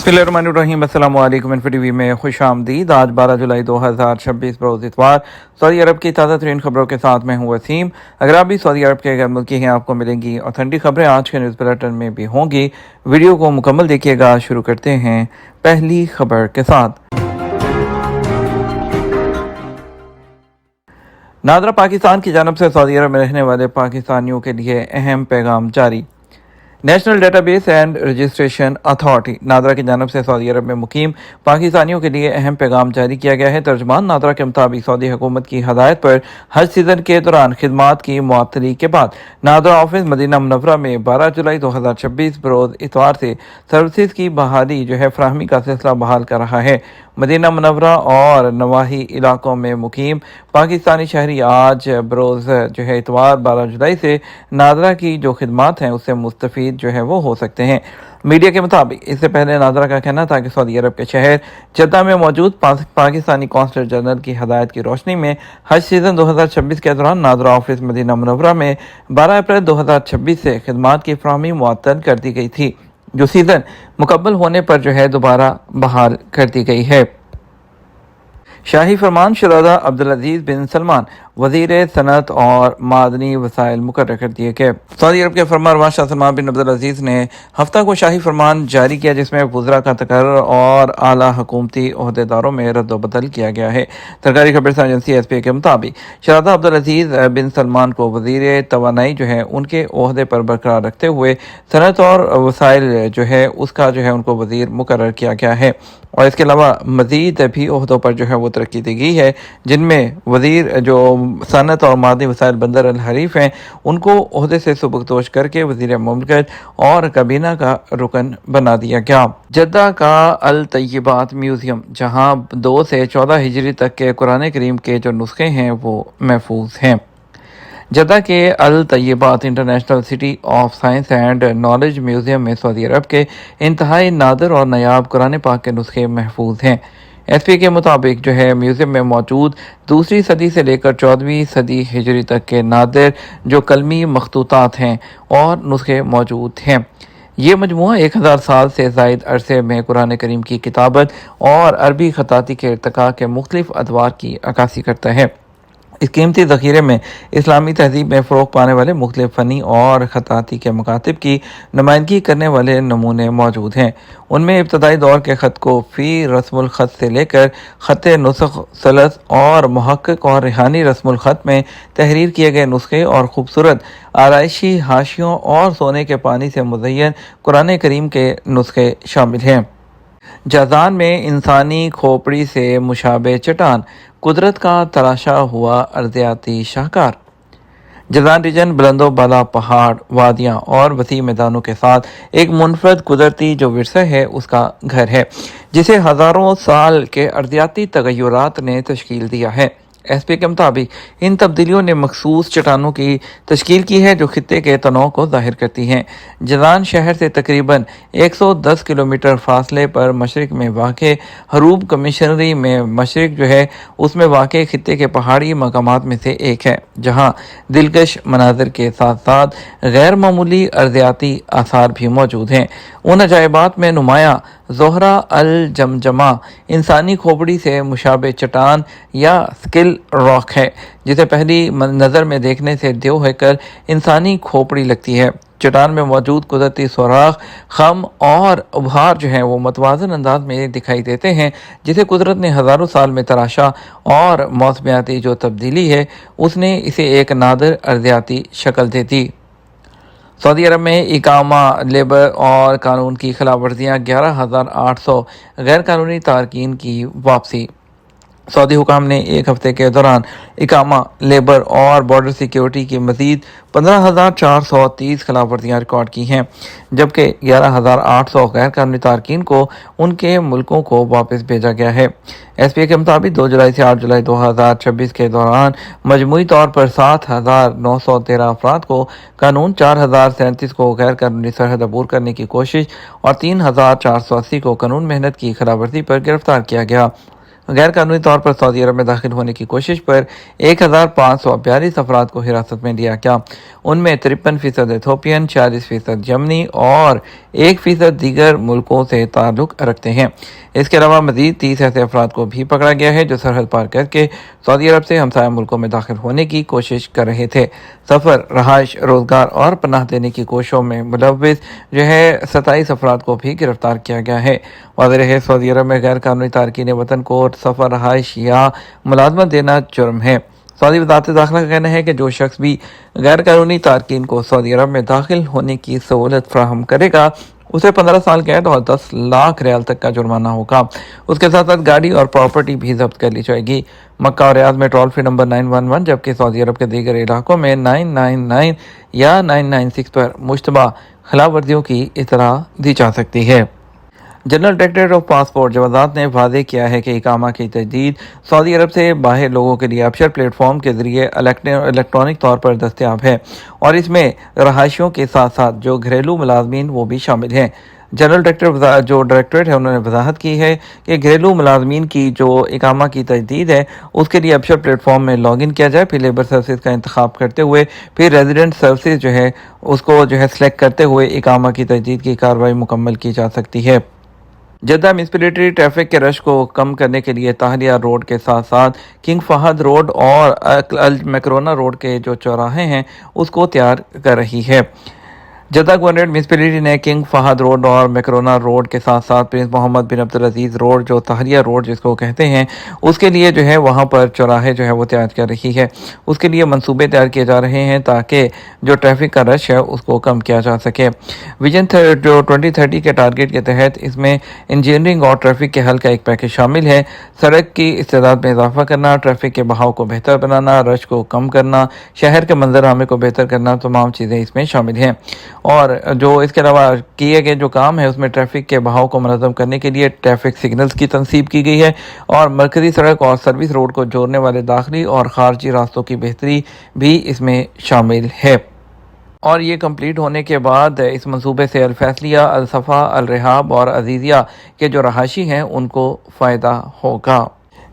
बिस्मिल्लाहिर्रहमानिर्रहीम। अस्सलाम वालेकुम। इन्फो में खुश आमदीद। आज 12 जुलाई 2026 बरोज़ इतवार सऊदी अरब की ताज़ा तरीन खबरों के साथ मैं हूँ वसीम। अगर आप भी सऊदी अरब के गैर मुल्की हैं, आपको मिलेंगी ऑथेंटिक खबरें आज के न्यूज़ बुलेटिन में भी होंगी। वीडियो को मुकम्मल देखिएगा। शुरू करते हैं पहली खबर के साथ। नादरा पाकिस्तान की जानब से सऊदी अरब में रहने वाले पाकिस्तानियों के लिए अहम पैगाम जारी। National database and registration authority NADRA की जानब से सऊदी अरब में मुकीम पाकिस्तानियों के लिए अहम पैगाम जारी किया गया है। तर्जमान नादरा के मुताबिक सऊदी हुकूमत की हदायत पर हज सीज़न के दौरान खिदमात की मुअत्तली के बाद नादरा ऑफिस मदीना मुनव्वरा में 12 जुलाई 2026 बरोज़ इतवार से सर्विसेज की बहाली फराहमी का सिलसिला बहाल कर रहा है। मदीना मुनव्वरा और नवाही इलाकों में मुकीम पाकिस्तानी शहरी आज बरोज़ इतवार 12 जुलाई से नादरा की जो खिदमात हैं उससे मुस्तफ़ीद वो हो सकते हैं। मीडिया के मुताबिक इससे पहले नादरा का कहना था कि सऊदी अरब के शहर जद्दा में मौजूद पाकिस्तानी कौंसलर जनरल की हदायत की रोशनी में हज सीज़न 2026 के दौरान नादरा ऑफिस मदीना मुनव्वरा में 12 अप्रैल 2026 से खिदमात की फराहमी मुअत्तल कर दी गई थी, जो सीज़न मुकम्मल होने पर दोबारा बहाल कर दी गई है। शाही फरमान शहज़ादा अब्दुल अजीज़ बिन सलमान वज़ीर सनत और मादनी वसाइल मुकर्रर कर दिए गए। सऊदी अरब के फरमानरवा शाह सलमान बिन अब्दुल अजीज़ ने हफ्ता को शाही फरमान जारी किया, जिसमें वज़रा का तकर्रर और आला हुकूमती ओहदेदारों में रद्द-ओ-बदल किया गया है। सरकारी खबर एजेंसी एसपीए के मुताबिक शहज़ादा अब्दुल अजीज़ बिन सलमान को वज़ीर तवानाई उनके ओहदे पर बरकरार रखते हुए सनत और वसाइल उसका उनको वज़ीर मुकर्रर किया गया है। और इसके अलावा मज़ीद भी ओहदों पर वो तरक्की दी गई है, जिनमें वज़ीर सनत और मादी वसाइल बंदर अल हरीफ हैं, उनको ओहदे से सुबकदोश करके वज़ीर मुमलिकत और काबीना का रुकन बना दिया गया। जद्दा का अल तय्यबात म्यूज़ियम, जहां 2 से 14 हिजरी तक के कुरान करीम के जो नुस्खे हैं वो महफूज हैं। जद्दा के al Tayyibat international city of science and knowledge museum में सऊदी अरब के इंतहाई नादिर और नायाब कुरान पाक के नुस्खे महफूज हैं। एसपी के मुताबिक म्यूज़ियम में मौजूद 2वीं सदी से लेकर 14वीं सदी हिजरी तक के नादिर कलमी मखतूतात हैं और नुस्खे मौजूद हैं। ये मजमुआ 1000 साल से ज़ायद अरसे में कुरान करीम की किताबत और अरबी खताती के इर्तिका के मुख्तलिफ अदवार की अक्कासी करता है। इस कीमती ज़ख़ीरे में इस्लामी तहज़ीब में फ़रोग़ पाने वाले मुख्तलिफ़ फ़नी और ख़ताती के मकातिब की नुमाइंदगी करने वाले नमूने मौजूद हैं। उनमें इब्तदाई दौर के ख़त को फ़ी रस्मुल ख़त से लेकर ख़त नुस्ख़ सलस और मुहक्किक और रिहानी रस्मुल ख़त में तहरीर किए गए नुस्खे और ख़ूबसूरत आराइशी हाशियों और सोने के पानी से मुज़य्यन कुरान करीम के नुस्खे शामिल हैं। जाज़ान में इंसानी खोपड़ी से मुशाबे चट्टान, कुदरत का तराशा हुआ अर्ज़ियाती शाहकार। जज़ान रीजन बुलंदो बाला पहाड़, वादियाँ और वसी मैदानों के साथ एक मुनफरद कुदरती विरसा है, उसका घर है, जिसे हज़ारों साल के अर्ज़ियाती तग़य्युरात ने तश्कील दिया है। एसपी के मुताबिक इन तब्दीलियों ने मखसूस चट्टानों की तश्कील की है, जो खित्ते के तनों को ज़ाहिर करती हैं। जज़ान शहर से तकरीबन 110 किलोमीटर फासले पर मशरक़ में वाक़े हरूब कमिशनरी में मशरक़ उसमें वाक़े खित्ते के पहाड़ी मकामात में से एक है, जहाँ दिलकश मनाज़र के साथ साथ गैर मामूली अर्ज़ियाती आसार भी मौजूद हैं। उन अजायबात में नुमाया ज़ोहरा अल जमजमा इंसानी खोपड़ी से मुशाबे चट्टान या स्किल रॉक है, जिसे पहली नज़र में देखने से देव होकर इंसानी खोपड़ी लगती है। चट्टान में मौजूद कुदरती सुराख, खम और उभार वो मतवाज़न अंदाज में दिखाई देते हैं, जिसे कुदरत ने हज़ारों साल में तराशा और मौसमियाती तब्दीली है उसने इसे एक नादिर अर्ज़ियाती शक्ल दे दी। सऊदी अरब में इकामा, लेबर और कानून की खिलाफ वर्जियाँ, 11,800 गैर कानूनी तारकीन की वापसी। सऊदी हुकाम ने एक हफ्ते के दौरान इकामा, लेबर और बॉर्डर सिक्योरिटी की मज़ीद 15,430 खिलाफ वर्जियाँ रिकॉर्ड की हैं, जबकि 11,800 गैर कानूनी तारकीन को उनके मुल्कों को वापस भेजा गया है। एसपीए के मुताबिक 2 जुलाई से 8 जुलाई 2026 के दौरान मजमूई तौर पर 7,913 अफराद को कानून, 4,037 को गैर कानूनी सरहद अबूर करने की कोशिश और 3,480 को कानून मेहनत की खिलाफ वर्जी पर गिरफ्तार किया गया। غیر قانونی طور پر سعودی عرب میں داخل ہونے کی کوشش پر 1542 افراد کو حراست میں لیا گیا۔ ان میں 53% ایتھوپین، 46% یمنی اور 1% دیگر ملکوں سے تعلق رکھتے ہیں۔ اس کے علاوہ مزید 30 ایسے افراد کو بھی پکڑا گیا ہے جو سرحد پار کر کے سعودی عرب سے ہمسایہ ملکوں میں داخل ہونے کی کوشش کر رہے تھے۔ سفر، رہائش، روزگار اور پناہ دینے کی کوششوں میں ملوث 27 افراد کو بھی گرفتار کیا گیا ہے۔ واضح رہے، سعودی عرب میں غیر قانونی تارکین وطن کو سفر، رہائش یا ملازمت دینا جرم ہے۔ سعودی وزارت داخلہ کا کہنا ہے کہ جو شخص بھی غیر قانونی تارکین کو سعودی عرب میں داخل ہونے کی سہولت فراہم کرے گا اسے 15 سال قید اور 10 لاکھ ریال تک کا جرمانہ ہوگا۔ اس کے ساتھ ساتھ گاڑی اور پراپرٹی بھی ضبط کر لی جائے گی۔ مکہ اور ریاض میں ٹول فری نمبر 911 جبکہ سعودی عرب کے دیگر علاقوں میں 999 یا 996 پر مشتبہ خلاف ورزیوں کی اطلاع دی جا سکتی ہے۔ جنرل ڈائریکٹریٹ آف پاسپورٹ جوازات نے واضح کیا ہے کہ اقامہ کی تجدید سعودی عرب سے باہر لوگوں کے لیے ابشر پلیٹ فارم کے ذریعے الیکٹرانک طور پر دستیاب ہے اور اس میں رہائشیوں کے ساتھ ساتھ جو گھریلو ملازمین وہ بھی شامل ہیں۔ جنرل ڈائریکٹریٹ ہے انہوں نے وضاحت کی ہے کہ گھریلو ملازمین کی جو اقامہ کی تجدید ہے اس کے لیے ابشر پلیٹ فارم میں لاگ ان کیا جائے، پھر لیبر سروسز کا انتخاب کرتے ہوئے پھر ریزیڈنٹ سروسز اس کو سلیکٹ کرتے ہوئے اقامہ کی تجدید کی کارروائی مکمل کی جا سکتی ہے۔ جدہ میونسپلٹی ٹریفک کے رش کو کم کرنے کے لیے تاہلیہ روڈ کے ساتھ ساتھ کنگ فہد روڈ اور میکرونا روڈ کے جو چوراہے ہیں اس کو تیار کر رہی ہے۔ جدہ گورنریٹ میونسپلٹی نے کنگ فہد روڈ اور میکرونا روڈ کے ساتھ ساتھ پرنس محمد بن عبدالعزیز روڈ جو تاہلیہ روڈ جس کو کہتے ہیں اس کے لیے وہاں پر چوراہے وہ تیار کر رہی ہے۔ اس کے لیے منصوبے تیار کیے جا رہے ہیں تاکہ جو ٹریفک کا رش ہے اس کو کم کیا جا سکے۔ ویژن 2030 کے ٹارگٹ کے تحت اس میں انجینئرنگ اور ٹریفک کے حل کا ایک پیکج شامل ہے۔ سڑک کی استعداد میں اضافہ کرنا، ٹریفک کے بہاؤ کو بہتر بنانا، رش کو کم کرنا، شہر کے منظر عامے کو بہتر کرنا، تمام چیزیں اس میں شامل ہیں۔ اور جو اس کے علاوہ کیے گئے جو کام ہے اس میں ٹریفک کے بہاؤ کو منظم کرنے کے لیے ٹریفک سگنلز کی تنصیب کی گئی ہے اور مرکزی سڑک اور سروس روڈ کو جوڑنے والے داخلی اور خارجی راستوں کی بہتری بھی اس میں شامل ہے۔ اور یہ کمپلیٹ ہونے کے بعد اس منصوبے سے الفیصلیہ، الصفا، الرحاب اور عزیزیہ کے جو رہائشی ہیں ان کو فائدہ ہوگا۔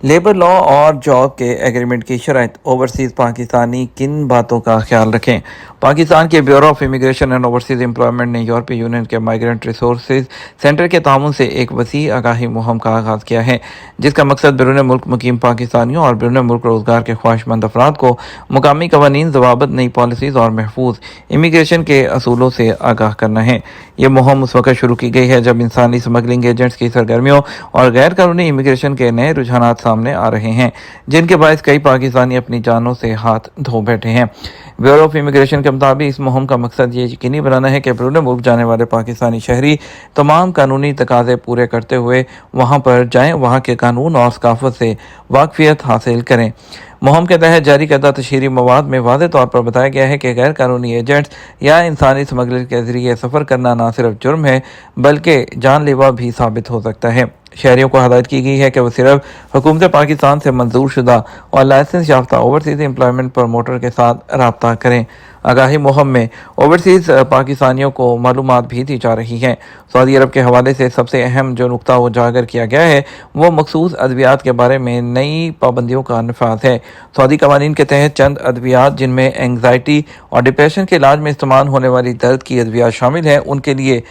لیبر لا اور جاب کے ایگریمنٹ کی شرائط، اوورسیز پاکستانی کن باتوں کا خیال رکھیں؟ پاکستان کے bureau of immigration and overseas employment نے یورپی یونین کے مائیگرنٹ ریسورسز سینٹر کے تعاون سے ایک وسیع آگاہی مہم کا آغاز کیا ہے جس کا مقصد بیرون ملک مقیم پاکستانیوں اور بیرون ملک روزگار کے خواہشمند افراد کو مقامی قوانین، ضوابط، نئی پالیسیز اور محفوظ امیگریشن کے اصولوں سے آگاہ کرنا ہے۔ یہ مہم اس وقت شروع کی گئی ہے جب انسانی سمگلنگ ایجنٹس کی سرگرمیوں اور غیر قانونی امیگریشن کے نئے رجحانات سامنے آ رہے ہیں جن کے باعث کئی پاکستانی اپنی جانوں سے ہاتھ دھو بیٹھے ہیں۔ بیورو آف امیگریشن کے مطابق اس مہم کا مقصد یہ یقینی بنانا ہے کہ بیرون ملک جانے والے پاکستانی شہری تمام قانونی تقاضے پورے کرتے ہوئے وہاں پر جائیں، وہاں کے قانون اور ثقافت سے واقفیت حاصل کریں۔ مہم کے تحت جاری کردہ تشہیری مواد میں واضح طور پر بتایا گیا ہے کہ غیر قانونی ایجنٹس یا انسانی سمگلر کے ذریعے سفر کرنا نہ صرف جرم ہے بلکہ جان لیوا بھی ثابت ہو سکتا ہے۔ شہریوں کو ہدایت کی گئی ہے کہ وہ صرف حکومت پاکستان سے منظور شدہ اور لائسنس یافتہ اوورسیز امپلائمنٹ پروموٹر کے ساتھ رابطہ کریں۔ آگاہی مہم میں اوورسیز پاکستانیوں کو معلومات بھی دی جا رہی ہیں۔ سعودی عرب کے حوالے سے سب سے اہم جو نقطہ اجاگر کیا گیا ہے وہ مخصوص ادویات کے بارے میں نئی پابندیوں کا نفاذ ہے۔ سعودی قوانین کے تحت چند ادویات جن میں اینگزائٹی اور ڈپریشن کے علاج میں استعمال ہونے والی درد کی ادویات شامل ہیں ان کے لیے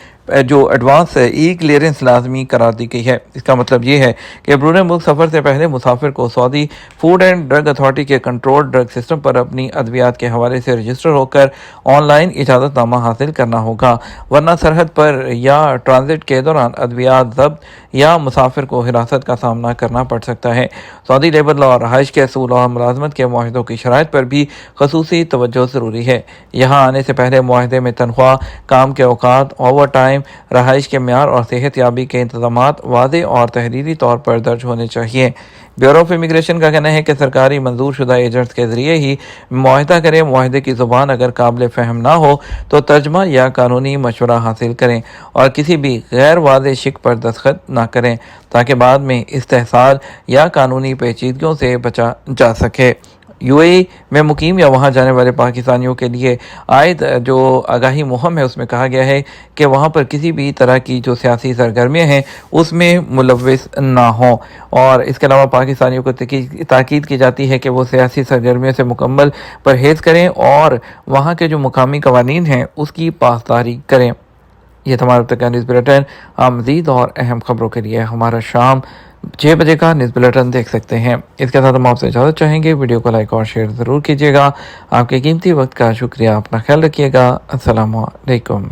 جو ایڈوانس ای کلیئرنس لازمی قرار دی گئی ہے۔ اس کا مطلب یہ ہے کہ بیرون ملک سفر سے پہلے مسافر کو سعودی فوڈ اینڈ ڈرگ اتھارٹی کے کنٹرول ڈرگ سسٹم پر اپنی ادویات کے حوالے سے رجسٹر ہو کر آن لائن اجازت نامہ حاصل کرنا ہوگا، ورنہ سرحد پر یا ٹرانزٹ کے دوران ادویات ضبط یا مسافر کو حراست کا سامنا کرنا پڑ سکتا ہے۔ سعودی لیبر لا، رہائش کے اصول اور ملازمت کے معاہدوں کی شرائط پر بھی خصوصی توجہ ضروری ہے۔ یہاں آنے سے پہلے معاہدے میں تنخواہ، کام کے اوقات، اوور ٹائم، رہائش کے معیار اور صحت یابی کے انتظامات واضح اور تحریری طور پر درج ہونے چاہیے۔ بیورو آف امیگریشن کا کہنا ہے کہ سرکاری منظور شدہ ایجنٹس کے ذریعے ہی معاہدہ کریں۔ معاہدے کی زبان اگر قابل فہم نہ ہو تو ترجمہ یا قانونی مشورہ حاصل کریں اور کسی بھی غیر واضح شق پر دستخط نہ کریں تاکہ بعد میں استحصال یا قانونی پیچیدگیوں سے بچا جا سکے۔ यूएई में मुकीम या वहां जाने वाले पाकिस्तानियों के लिए आयद जो आगाही मुहिम है उसमें कहा गया है कि वहां पर किसी भी तरह की जो सियासी सरगर्मियां हैं उसमें मुलव्विस ना हो, और इसके अलावा पाकिस्तानियों को ताकीद की जाती है कि वो सियासी सरगर्मियों से मुकम्मल परहेज़ करें और वहाँ के जो मुकामी कवानीन हैं उसकी पासदारी करें। ये हमारा अब तक का न्यूज़ बुलेटिन। आप मज़ीद और अहम खबरों के लिए हमारा शाम 6 बजे का न्यूज़ बुलेटिन देख सकते हैं। इसके साथ हम आपसे इजाज़त चाहेंगे। वीडियो को लाइक और शेयर ज़रूर कीजिएगा। आपके कीमती वक्त का शुक्रिया। अपना ख्याल रखिएगा। अस्सलामु अलैकुम।